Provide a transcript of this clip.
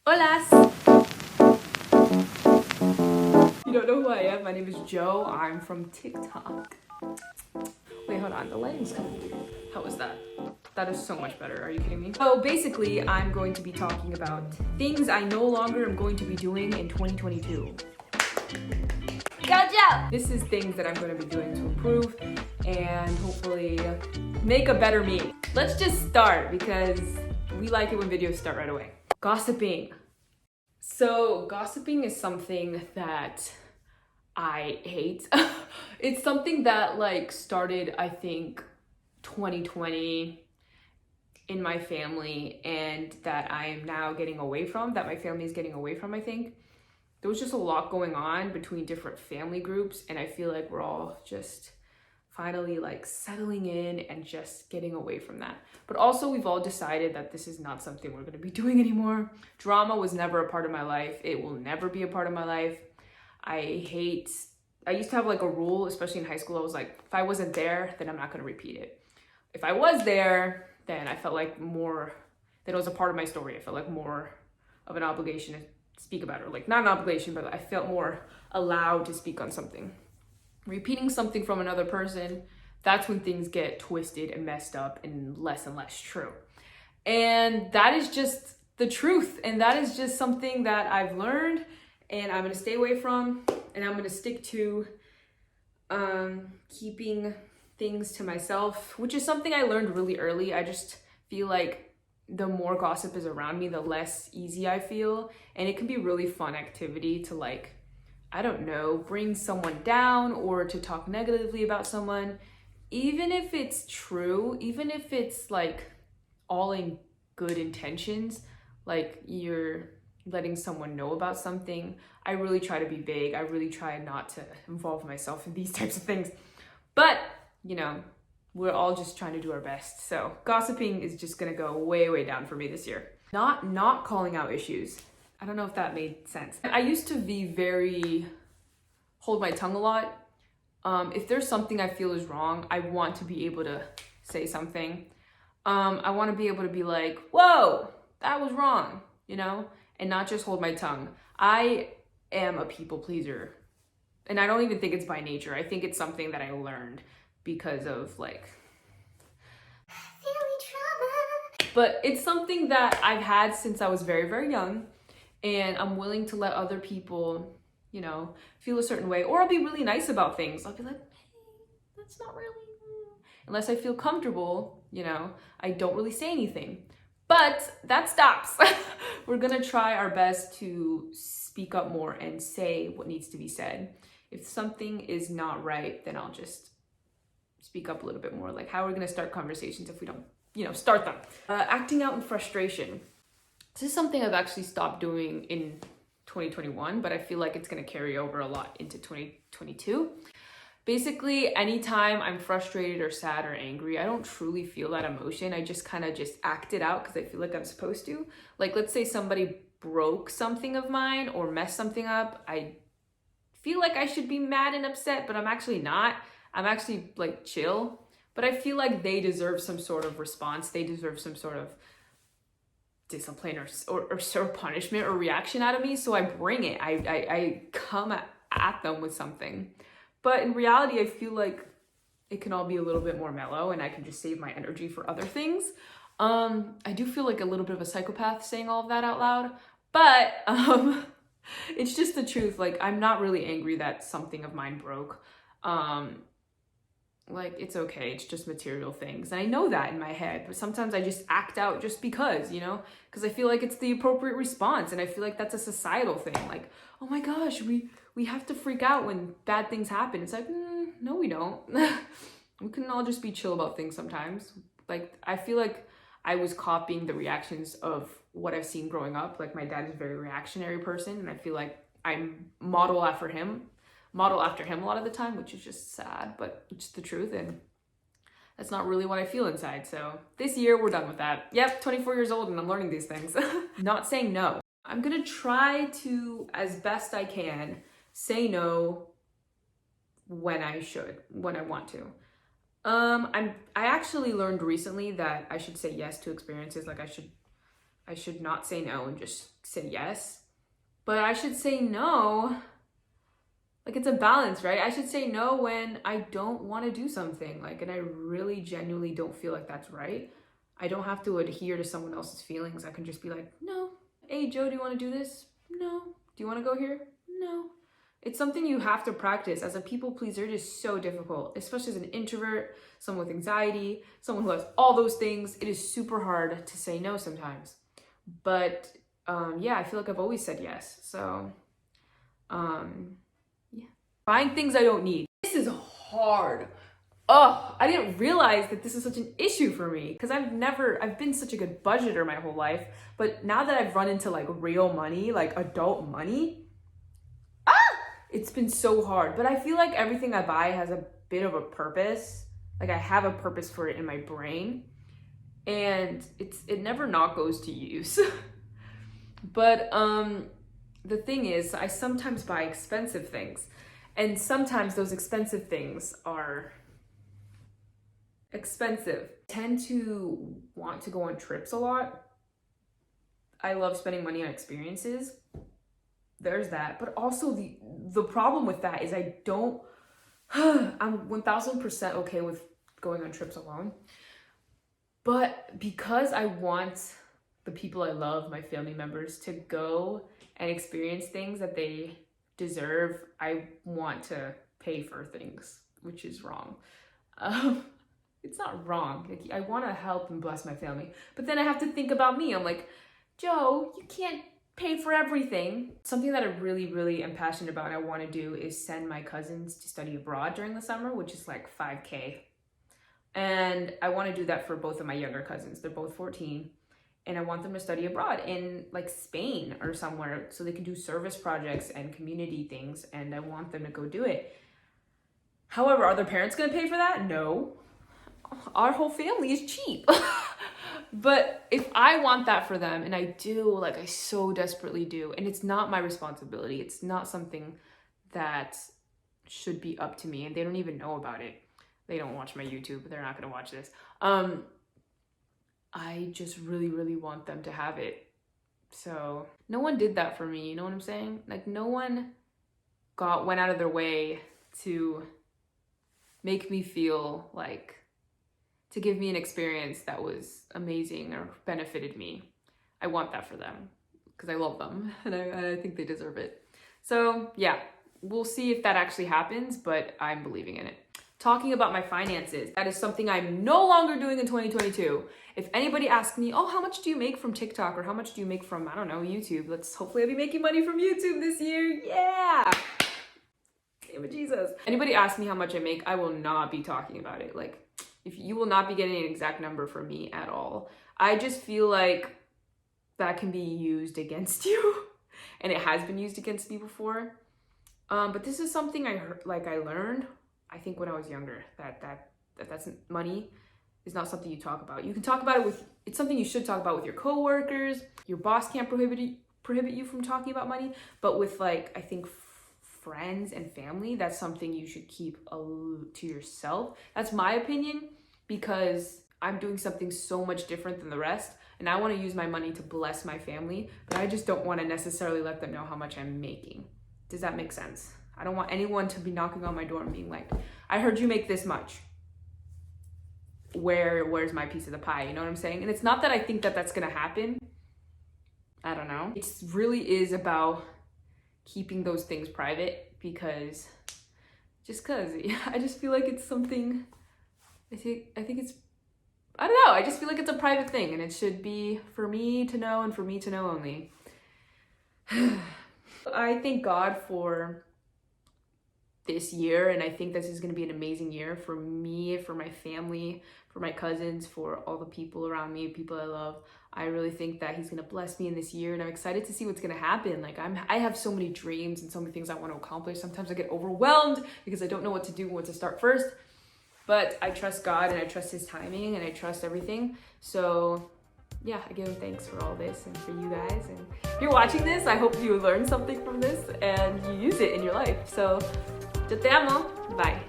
Hola! You don't know who I am? My name is Joe. I'm from TikTok. Wait, hold on. The lighting's kind of weird. How was that? That is so much better. Are you kidding me? So basically, I'm going to be talking about things I no longer am going to be doing in 2022. Jozadakjo! This is things that I'm going to be doing to improve and hopefully make a better me. Let's just start because we like it when videos start right away. Gossiping. So gossiping is something that I hate. It's something that started, I think, 2020 in my family, and that I am now getting away from, that my family is getting away from, I think. There was just a lot going on between different family groups, and I feel like we're all just finally settling in and just getting away from that. But also we've all decided that this is not something we're going to be doing anymore. Drama was never a part of my life. It will never be a part of my life. I used to have a rule, especially in high school. I was like, if I wasn't there, then I'm not going to repeat it. If I was there, then I felt like more, that it was a part of my story. I felt like more of an obligation to speak about it. Or not an obligation, but I felt more allowed to speak on something. Repeating something from another person, that's when things get twisted and messed up and less true. And that is just the truth. And that is just something that I've learned and I'm gonna stay away from, and I'm gonna stick to keeping things to myself, which is something I learned really early. I just feel like the more gossip is around me, the less easy I feel. And it can be really fun activity to I don't know, bring someone down or to talk negatively about someone, even if it's true, even if it's all in good intentions, you're letting someone know about something. I really try to be vague. I really try not to involve myself in these types of things. But, we're all just trying to do our best. So gossiping is just gonna go way, way down for me this year. Not calling out issues. I don't know if that made sense. I used to hold my tongue a lot. If there's something I feel is wrong, I want to be able to say something. I want to be able to be like, whoa, that was wrong, and not just hold my tongue. I am a people pleaser, and I don't even think it's by nature. I think it's something that I learned because of family trauma. But it's something that I've had since I was very, very young. And I'm willing to let other people, feel a certain way. Or I'll be really nice about things. I'll be like, hey, that's not really... Unless I feel comfortable, I don't really say anything. But that stops. We're gonna try our best to speak up more and say what needs to be said. If something is not right, then I'll just speak up a little bit more. How are we gonna start conversations if we don't, start them? Acting out in frustration. This is something I've actually stopped doing in 2021, but I feel like it's going to carry over a lot into 2022. Basically, anytime I'm frustrated or sad or angry, I don't truly feel that emotion. I just kind of act it out because I feel like I'm supposed to. Let's say somebody broke something of mine or messed something up. I feel like I should be mad and upset, but I'm actually not. I'm actually chill. But I feel like they deserve some sort of response. They deserve some sort of discipline or punishment or reaction out of me. So I bring it. I come at them with something. But in reality, I feel like it can all be a little bit more mellow and I can just save my energy for other things. I do feel like a little bit of a psychopath saying all of that out loud, but it's just the truth. I'm not really angry that something of mine broke. It's okay, it's just material things. And I know that in my head, but sometimes I just act out just because, because I feel like it's the appropriate response. And I feel like that's a societal thing. Oh my gosh, we have to freak out when bad things happen. It's no, we don't. We can all just be chill about things sometimes. I feel like I was copying the reactions of what I've seen growing up. My dad is a very reactionary person, and I feel like I model after him a lot of the time, which is just sad, but it's the truth, and that's not really what I feel inside. So this year we're done with that. Yep, 24 years old and I'm learning these things. Not saying no. I'm gonna try to, as best I can, say no when I want to. I actually learned recently that I should say yes to experiences. I should not say no and just say yes, but I should say no. Like, it's a balance, right? I should say no when I don't want to do something, like, and I really genuinely don't feel like that's right. I don't have to adhere to someone else's feelings. I can just be like, no. Hey, Joe, do you want to do this? No. Do you want to go here? No. It's something you have to practice. As a people pleaser, it is so difficult, especially as an introvert, someone with anxiety, someone who has all those things. It is super hard to say no sometimes. But yeah, I feel like I've always said yes. So yeah. Buying things I don't need. This is hard. Oh, I didn't realize that this is such an issue for me because I've been such a good budgeter my whole life. But now that I've run into like real money, like adult money, it's been so hard. But I feel like everything I buy has a bit of a purpose. Like, I have a purpose for it in my brain, and it never not goes to use. But the thing is, I sometimes buy expensive things, and sometimes those expensive things are expensive. I tend to want to go on trips a lot. I love spending money on experiences. There's that. But also the problem with that is I'm 1000% okay with going on trips alone. But because I want the people I love, my family members, to go and experience things that they deserve, I want to pay for things, which is wrong. It's not wrong. Like, I want to help and bless my family. But then I have to think about me. I'm like, Joe, you can't pay for everything. Something that I really, really am passionate about and I want to do is send my cousins to study abroad during the summer, which is like $5,000. And I want to do that for both of my younger cousins. They're both 14. And I want them to study abroad in like Spain or somewhere so they can do service projects and community things. And I want them to go do it. However, are their parents going to pay for that? No. Our whole family is cheap. But if I want that for them, and I do, like, I so desperately do, and it's not my responsibility, it's not something that should be up to me, and they don't even know about it. They don't watch my YouTube, they're not gonna watch this. I just really, really want them to have it. So no one did that for me, you know what I'm saying? Like, no one went out of their way to make me feel like, to give me an experience that was amazing or benefited me. I want that for them because I love them and I think they deserve it. So yeah, we'll see if that actually happens, but I'm believing in it. Talking about my finances, that is something I'm no longer doing in 2022. If anybody asks me, oh, how much do you make from TikTok or how much do you make from, I don't know, YouTube? Hopefully I'll be making money from YouTube this year. Yeah. Name of Jesus. Anybody asks me how much I make, I will not be talking about it. Like, if you will not be getting an exact number from me at all. I just feel like that can be used against you, and it has been used against me before. But this is something I learned, I think, when I was younger, that's money is not something you talk about. You can talk about it it's something you should talk about with your coworkers. Your boss can't prohibit you from talking about money, but with, like, I think friends and family, that's something you should keep to yourself. That's my opinion, because I'm doing something so much different than the rest, and I want to use my money to bless my family, but I just don't want to necessarily let them know how much I'm making. Does that make sense? I don't want anyone to be knocking on my door and being like, I heard you make this much. Where's my piece of the pie? You know what I'm saying? And it's not that I think that that's going to happen. I don't know. It really is about keeping those things private, because I just feel like it's something, I think it's, I don't know, I just feel like it's a private thing and it should be for me to know and for me to know only. I thank God for this year, and I think this is going to be an amazing year for me, for my family, for my cousins, for all the people around me, people I love. I really think that he's going to bless me in this year, and I'm excited to see what's going to happen. Like, I have so many dreams and so many things I want to accomplish. Sometimes I get overwhelmed because I don't know what to do, what to start first, but I trust God and I trust his timing and I trust everything. So yeah, I give him thanks for all this and for you guys. And if you're watching this, I hope you learned something from this and you use it in your life. So, yo te amo. Bye.